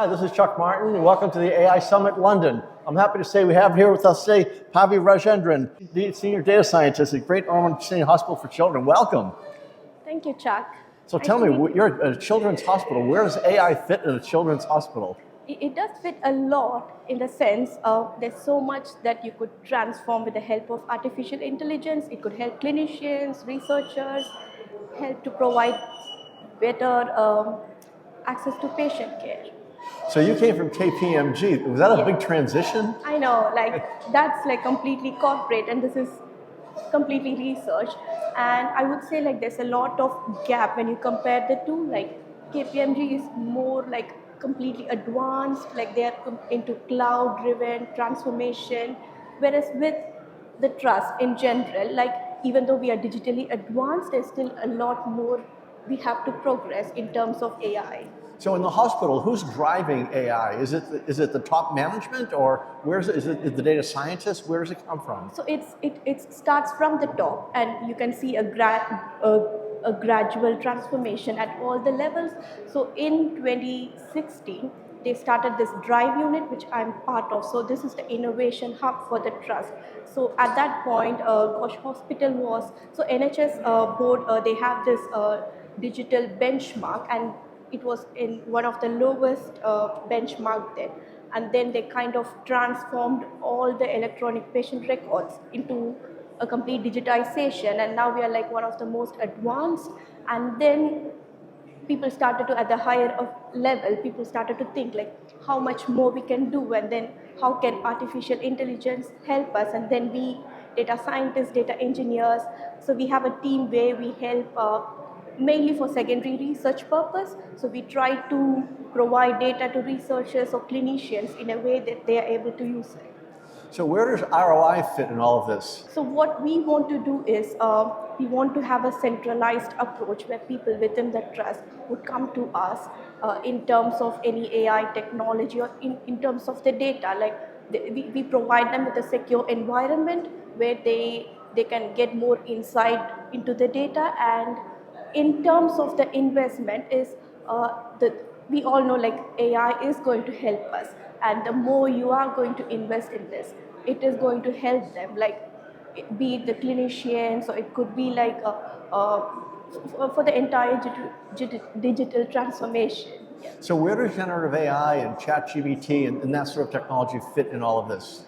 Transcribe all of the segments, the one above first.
Hi, this is Chuck Martin, and welcome to the AI Summit London. I'm happy to say we have here with us today Pavithra Rajendran, the Senior Data Scientist at Great Ormond Street Hospital for Children. Welcome. Thank you, Chuck. So tell me, you're at a children's hospital. Where does AI fit in a children's hospital? It does fit a lot in the sense of there's so much that you could transform with the help of artificial intelligence. It could help clinicians, researchers, help to provide better access to patient care. So you came from KPMG. Was that a big transition? I know, that's completely corporate, and this is completely research. And I would say there's a lot of gap when you compare the two. KPMG is more completely advanced, they are into cloud-driven transformation, whereas with the trust in general, even though we are digitally advanced, there's still a lot more we have to progress in terms of AI. So in the hospital, who's driving AI? Is it the top management, or is it the data scientists? Where does it come from? So it starts from the top, and you can see a gradual transformation at all the levels. So in 2016, they started this drive unit, which I'm part of. So this is the innovation hub for the trust. So at that point, Gosh Hospital was, so NHS board, they have this digital benchmark, and it was in one of the lowest benchmark then. And then they kind of transformed all the electronic patient records into a complete digitization, and now we are one of the most advanced. And then people started to, at the higher level, people started to think how much more we can do, and then how can artificial intelligence help us. And then we, data scientists, data engineers, so we have a team where we help mainly for secondary research purpose. So we try to provide data to researchers or clinicians in a way that they are able to use it. So where does ROI fit in all of this? So what we want to do is we want to have a centralized approach where people within the trust would come to us in terms of any AI technology, or in terms of the data. We provide them with a secure environment where they can get more insight into the data. And in terms of the investment is we all know AI is going to help us, and the more you are going to invest in this, it is going to help them, be it the clinicians, or it could be for the entire digital transformation. Yeah. So where does generative AI and ChatGPT and that sort of technology fit in all of this?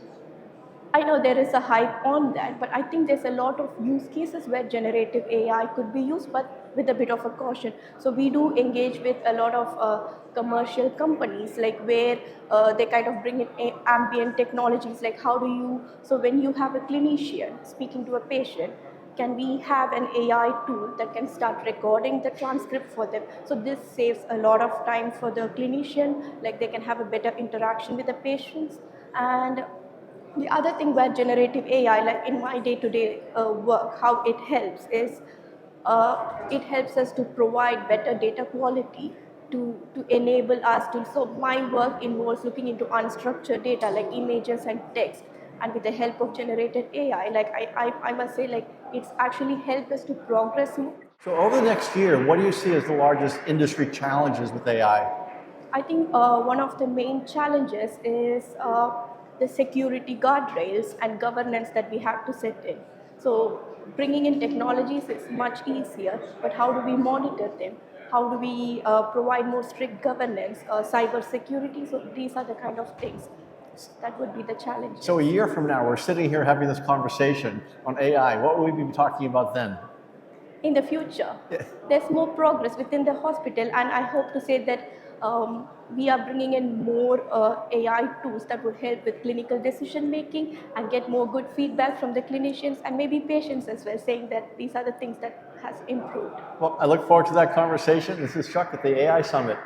I know there is a hype on that, but I think there's a lot of use cases where generative AI could be used, but with a bit of a caution. So we do engage with a lot of commercial companies, where they kind of bring in ambient technologies, how do you, so when you have a clinician speaking to a patient, can we have an AI tool that can start recording the transcript for them? So this saves a lot of time for the clinician, they can have a better interaction with the patients. And the other thing where generative AI, in my day-to-day work, how it helps is it helps us to provide better data quality to enable us to, so my work involves looking into unstructured data like images and text, and with the help of generated AI, I must say, it's actually helped us to progress more. So over the next year, what do you see as the largest industry challenges with AI? I think one of the main challenges is the security guardrails and governance that we have to set in. So bringing in technologies is much easier, but how do we monitor them? How do we provide more strict governance, cyber security? So these are the kind of things that would be the challenge. So a year from now, we're sitting here having this conversation on AI. What will we be talking about then? In the future, there's more progress within the hospital, and I hope to say that we are bringing in more AI tools that would help with clinical decision making and get more good feedback from the clinicians and maybe patients as well, saying that these are the things that has improved. Well, I look forward to that conversation. This is Chuck at the AI Summit.